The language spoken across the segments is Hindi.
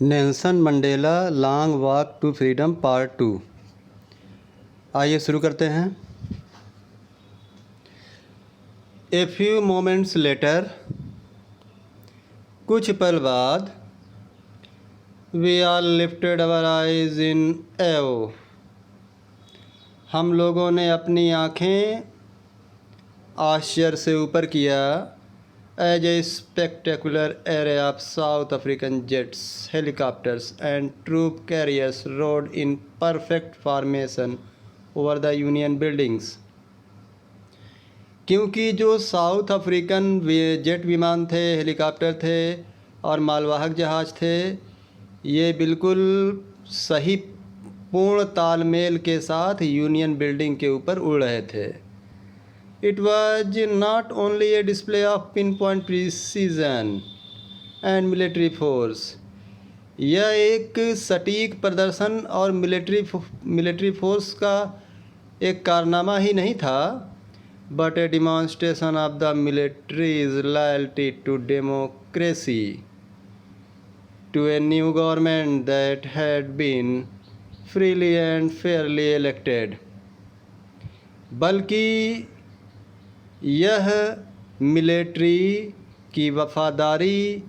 Nelson Mandela Long Walk to Freedom part 2। आइए शुरू करते हैं। ए फ्यू मोमेंट्स लेटर, कुछ पल बाद, we all lifted our eyes in awe, हम लोगों ने अपनी आँखें आश्चर्य से ऊपर किया। As a spectacular array of South African jets, helicopters and troop carriers rode in perfect formation over the Union buildings। क्योंकि जो साउथ अफ्रीकन जेट विमान थे, हेलीकॉप्टर थे और मालवाहक जहाज़ थे, ये बिल्कुल सही पूर्ण तालमेल के साथ यूनियन बिल्डिंग के ऊपर उड़ रहे थे। It was not only a display of pinpoint precision and military force। यह एक सटीक प्रदर्शन और मिलिट्री फोर्स का एक कारनामा ही नहीं था, but a demonstration of the military's loyalty to democracy, to a new government that had been freely and fairly elected। बल्कि यह मिलिट्री की वफादारी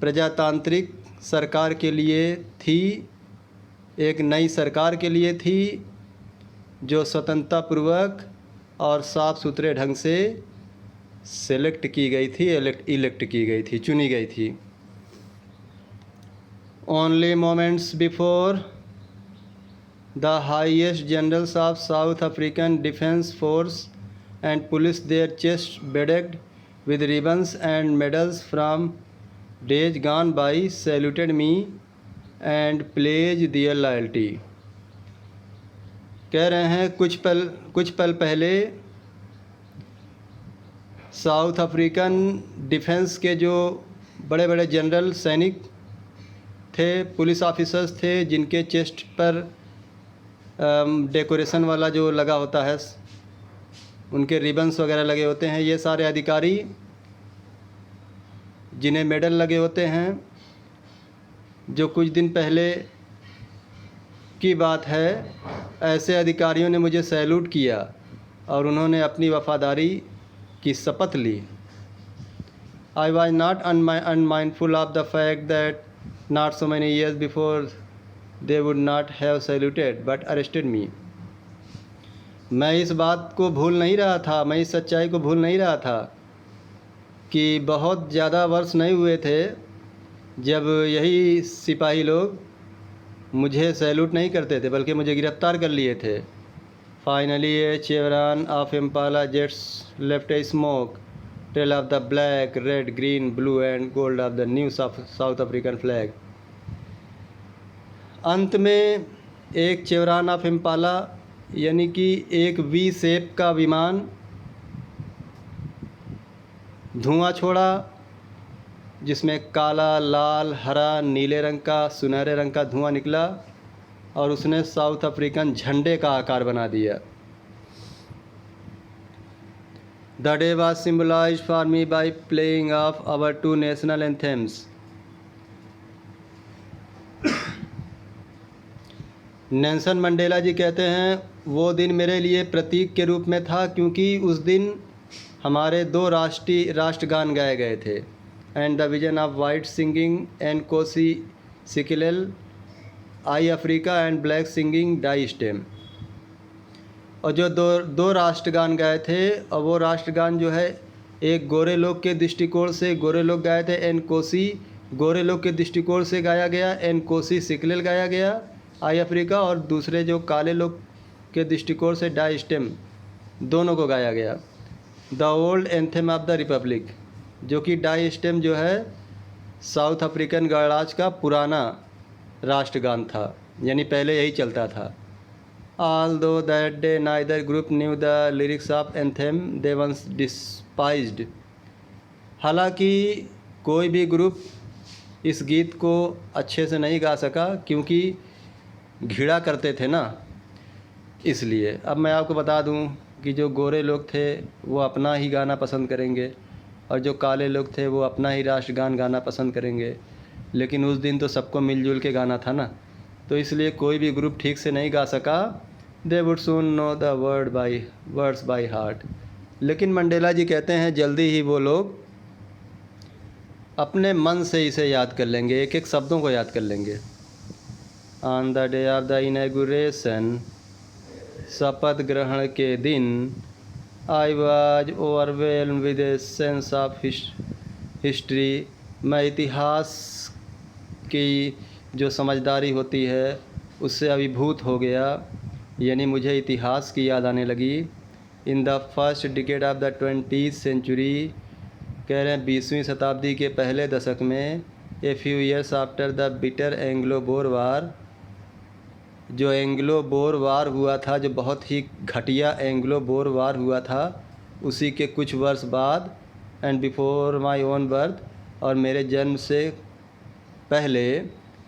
प्रजातांत्रिक सरकार के लिए थी, एक नई सरकार के लिए थी जो स्वतंत्रतापूर्वक और साफ़ सुथरे ढंग से सेलेक्ट की गई थी, इलेक्ट की गई थी, चुनी गई थी। Only moments before the highest generals of south African defence force and police, their chests bedecked with ribbons and medals from days gone by, saluted me and pledged their loyalty। कह रहे हैं कुछ पल पहले साउथ अफ्रीकन डिफेंस के जो बड़े बड़े जनरल सैनिक थे, पुलिस ऑफिसर्स थे, जिनके चेस्ट पर डेकोरेशन वाला जो लगा होता है, उनके रिबन्स वगैरह लगे होते हैं, ये सारे अधिकारी जिन्हें मेडल लगे होते हैं, जो कुछ दिन पहले की बात है, ऐसे अधिकारियों ने मुझे सैल्यूट किया और उन्होंने अपनी वफादारी की शपथ ली। I was not unmindful of the fact that not so many years before they would not have saluted but arrested me. मैं इस बात को भूल नहीं रहा था, मैं इस सच्चाई को भूल नहीं रहा था कि बहुत ज़्यादा वर्ष नहीं हुए थे जब यही सिपाही लोग मुझे सैल्यूट नहीं करते थे, बल्कि मुझे गिरफ़्तार कर लिए थे। Finally a chevron of Impala jets left a smoke trail of the black, red, green, blue and gold of the new South African flag. अंत में एक चेवरान ऑफ इम्पाला यानी कि एक वी शेप का विमान धुआं छोड़ा, जिसमें काला, लाल, हरा, नीले रंग का, सुनहरे रंग का धुआं निकला और उसने साउथ अफ्रीकन झंडे का आकार बना दिया। The day was symbolised for me by playing of our two national anthems. Nelson Mandela ji कहते हैं, वो दिन मेरे लिए प्रतीक के रूप में था, क्योंकि उस दिन हमारे दो राष्ट्रगान गाए गए थे। And the vision of white singing and Nkosi Sikelel i Afrika and black singing Die Stem. और जो दो राष्ट्रगान गाए थे, और वो राष्ट्रगान जो है, एक गोरे लोग के दृष्टिकोण से गोरे लोग गाए थे, एन कोसी गोरे लोग के दृष्टिकोण से गाया गया, एन कोसी सिकिलेल गाया गया आई अफ्रीका, और दूसरे जो काले लोग के दृष्टिकोण से डाई स्टेम, दोनों को गाया गया। The old anthem of the Republic, जो कि डाई स्टेम जो है साउथ अफ्रीकन गणराज्य का पुराना राष्ट्रगान था, यानी पहले यही चलता था। Although that day neither group knew the lyrics of anthem they once despised. हालांकि कोई भी ग्रुप इस गीत को अच्छे से नहीं गा सका, क्योंकि घृणा करते थे ना, इसलिए। अब मैं आपको बता दूं कि जो गोरे लोग थे वो अपना ही गाना पसंद करेंगे और जो काले लोग थे वो अपना ही राष्ट्रगान गाना पसंद करेंगे, लेकिन उस दिन तो सबको मिलजुल के गाना था ना, तो इसलिए कोई भी ग्रुप ठीक से नहीं गा सका। They would soon know the words by heart. लेकिन मंडेला जी कहते हैं जल्दी ही वो लोग अपने मन से इसे याद कर लेंगे, एक एक शब्दों को याद कर लेंगे। On the day of the inauguration, शपथ ग्रहण के दिन, I was overwhelm with a sense of history. मैं इतिहास की जो समझदारी होती है उससे अभिभूत हो गया, यानी मुझे इतिहास की याद आने लगी। In the first decade of the 20th century, कह रहे हैं 20वीं शताब्दी के पहले दशक में, a few years after the bitter Anglo Boer war, जो एंग्लो बोर वार हुआ था, जो बहुत ही घटिया एंग्लो बोर वार हुआ था, उसी के कुछ वर्ष बाद, and before my own birth, और मेरे जन्म से पहले,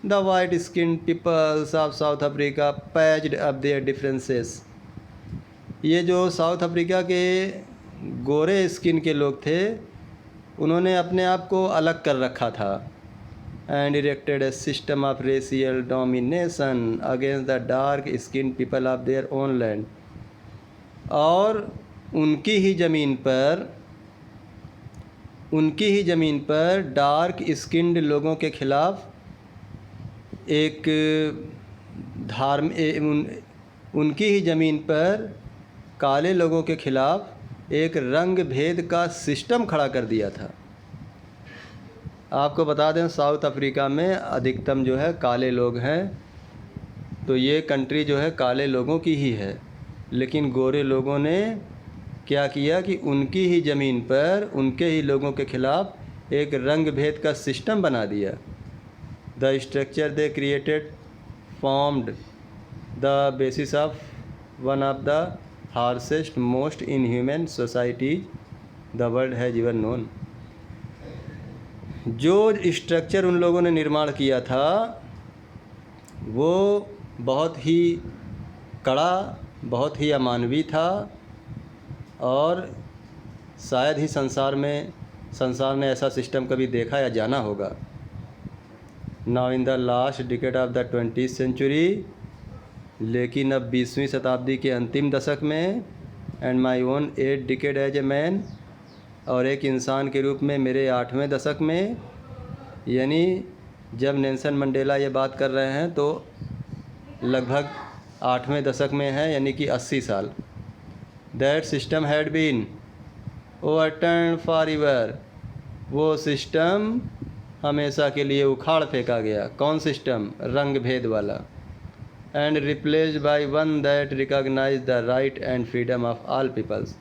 the white skin peoples of South Africa patched up their differences. ये जो साउथ अफ्रीका के गोरे स्किन के लोग थे, उन्होंने अपने आप को अलग कर रखा था। And erected A system of racial domination against the dark skin people of their own land. और उनकी ही ज़मीन पर डार्क स्किन्ड लोगों के खिलाफ एक उनकी ही ज़मीन पर काले लोगों के खिलाफ एक रंग भेद का सिस्टम खड़ा कर दिया था। आपको बता दें, साउथ अफ्रीका में अधिकतम जो है काले लोग हैं, तो ये कंट्री जो है काले लोगों की ही है। लेकिन गोरे लोगों ने क्या किया कि उनकी ही ज़मीन पर उनके ही लोगों के खिलाफ एक रंग भेद का सिस्टम बना दिया। The structure they created formed the basis of one of the harshest most inhuman societies the world has ever known. जो स्ट्रक्चर उन लोगों ने निर्माण किया था वो बहुत ही कड़ा, बहुत ही अमानवीय था, और शायद ही संसार ने ऐसा सिस्टम कभी देखा या जाना होगा। Now in the last decade of the 20th century, लेकिन अब 20वीं शताब्दी के अंतिम दशक में, and my own 8th decade as a man, और एक इंसान के रूप में मेरे 8वें दशक में, यानी जब नेल्सन मंडेला ये बात कर रहे हैं तो लगभग 8वें दशक में है, यानी कि 80 साल। That system had been overturn for ever, वो सिस्टम हमेशा के लिए उखाड़ फेंका गया। कौन सिस्टम? रंग भेद वाला। And replaced by one that recognise the right and freedom of all peoples,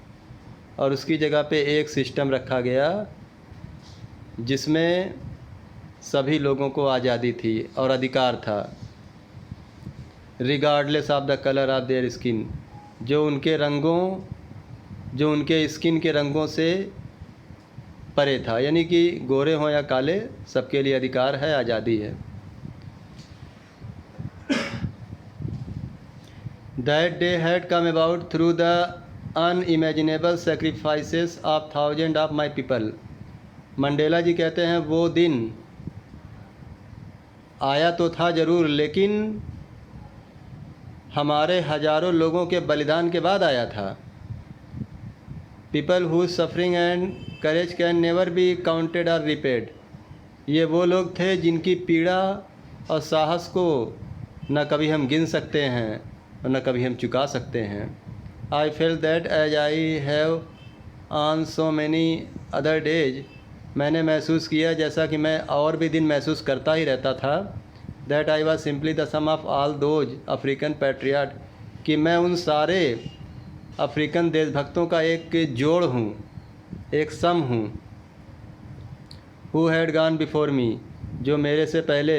और उसकी जगह पे एक सिस्टम रखा गया जिसमें सभी लोगों को आज़ादी थी और अधिकार था, regardless of the colour of their skin, जो उनके स्किन के रंगों से परे था, यानी कि गोरे हों या काले, सबके लिए अधिकार है, आज़ादी है। That day had come about through the unimaginable sacrifices of thousand of my people. Mandela ji कहते हैं वो दिन आया तो था ज़रूर, लेकिन हमारे हज़ारों लोगों के बलिदान के बाद आया था। People whose suffering and courage can never be counted or repaid. ये वो लोग थे जिनकी पीड़ा और साहस को न कभी हम गिन सकते हैं और न कभी हम चुका सकते हैं। I felt that as I have on so many other days, मैंने महसूस किया जैसा कि मैं और भी दिन महसूस करता ही रहता था, that I was simply the sum of all those African patriot, कि मैं उन सारे अफ्रीकन देशभक्तों का एक जोड़ हूँ, एक सम हूँ। Who had gone before me, जो मेरे से पहले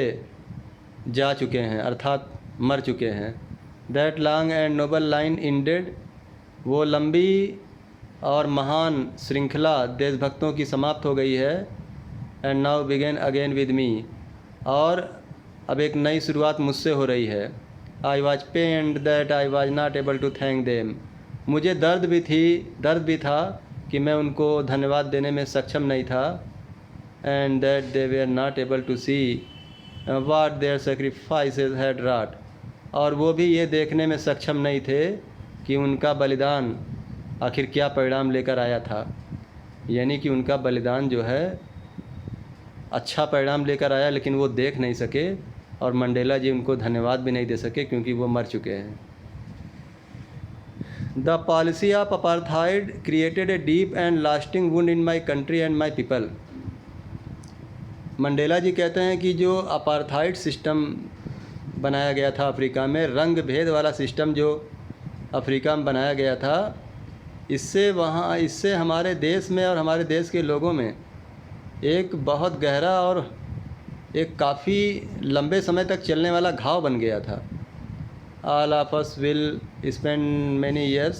जा चुके हैं, अर्थात मर चुके हैं। That long and noble line indeed, वो लंबी और महान श्रृंखला देशभक्तों की समाप्त हो गई है। And now begin again with me, और अब एक नई शुरुआत मुझसे हो रही है। I was pained that I was not able to thank them, मुझे दर्द भी था कि मैं उनको धन्यवाद देने में सक्षम नहीं था। And that they were not able to see what their sacrifices had wrought, और वो भी ये देखने में सक्षम नहीं थे कि उनका बलिदान आखिर क्या परिणाम लेकर आया था। यानी कि उनका बलिदान जो है अच्छा परिणाम लेकर आया, लेकिन वो देख नहीं सके और मंडेला जी उनको धन्यवाद भी नहीं दे सके क्योंकि वो मर चुके हैं। The policy of apartheid created a deep and lasting wound in my country and my people. Mandela ji कहते हैं कि जो अपार्थाइड सिस्टम बनाया गया था अफ्रीका में, रंग भेद वाला सिस्टम जो अफ्रीका में बनाया गया था, इससे हमारे देश में और हमारे देश के लोगों में एक बहुत गहरा और एक काफ़ी लंबे समय तक चलने वाला घाव बन गया था। All of us will spend many years,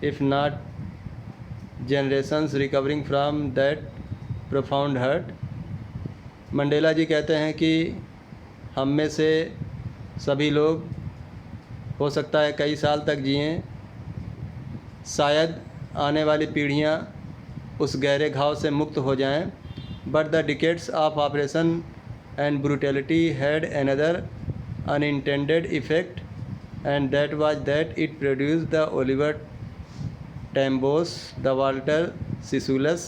if not generations, recovering from that profound hurt. Mandela ji कहते हैं कि हम में से सभी लोग हो सकता है कई साल तक जिएं, शायद आने वाली पीढ़ियां उस गहरे घाव से मुक्त हो जाएं। But the decades of operation and brutality had another unintended effect, and that was that it produced the Oliver Tambos, the Walter Sissulus,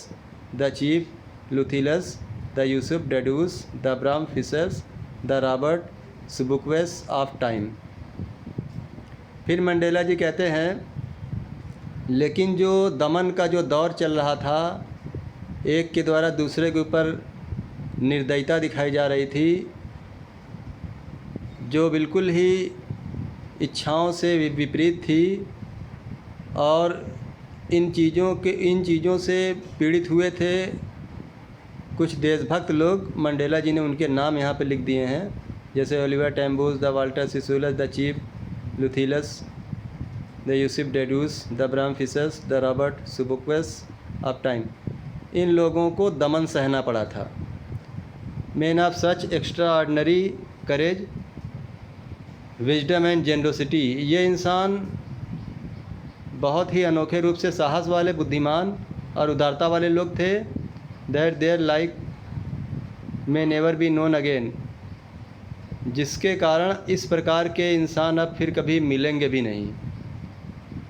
the Chief Luthilus, the Yusuf Dadus, the Bram Fishers, the Robert Subukwes of time. फिर मंडेला जी कहते हैं, लेकिन जो दमन का जो दौर चल रहा था, एक के द्वारा दूसरे के ऊपर निर्दयता दिखाई जा रही थी, जो बिल्कुल ही इच्छाओं से विपरीत थी, और इन चीज़ों से पीड़ित हुए थे कुछ देशभक्त लोग। मंडेला जी ने उनके नाम यहाँ पे लिख दिए हैं, जैसे Oliver Tambos, the Walter Sisulus, the chief Luthulis, the Yusuf Dadoos, the Bram Fischers, the Robert Sobukwes of time. इन लोगों को दमन सहना पड़ा था। Man of such extraordinary courage, wisdom and generosity, ये इंसान बहुत ही अनोखे रूप से साहस वाले, बुद्धिमान और उदारता वाले लोग थे। That their like may never be known again, जिसके कारण इस प्रकार के इंसान अब फिर कभी मिलेंगे भी नहीं।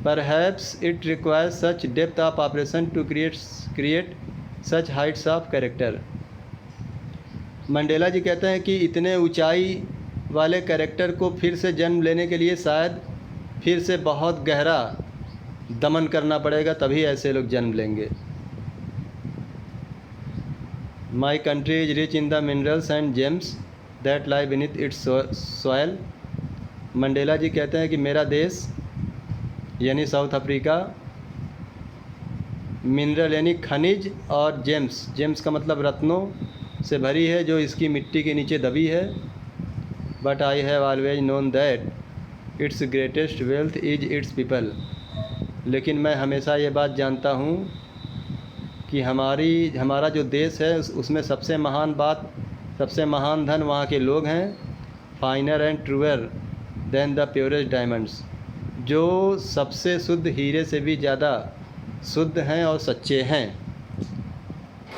Perhaps it requires such depth of oppression to create such heights of character. Mandela ji कहते हैं कि इतने ऊंचाई वाले कैरेक्टर को फिर से जन्म लेने के लिए शायद फिर से बहुत गहरा दमन करना पड़ेगा, तभी ऐसे लोग जन्म लेंगे। My country is rich in the minerals and gems that lie beneath its soil. Mandela ji कहते हैं कि मेरा देश यानी साउथ अफ्रीका मिनरल यानी खनिज और जेम्स का मतलब रत्नों से भरी है, जो इसकी मिट्टी के नीचे दबी है। But I have always known that it's greatest wealth is it's people. लेकिन मैं हमेशा ये बात जानता हूँ कि हमारा जो देश है उसमें सबसे महान धन वहाँ के लोग हैं। Finer and truer than the purest diamonds, जो सबसे शुद्ध हीरे से भी ज़्यादा शुद्ध हैं और सच्चे हैं।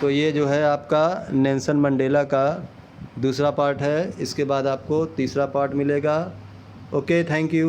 तो ये जो है आपका नेल्सन मंडेला का दूसरा पार्ट है। इसके बाद आपको तीसरा पार्ट मिलेगा। Okay, thank you.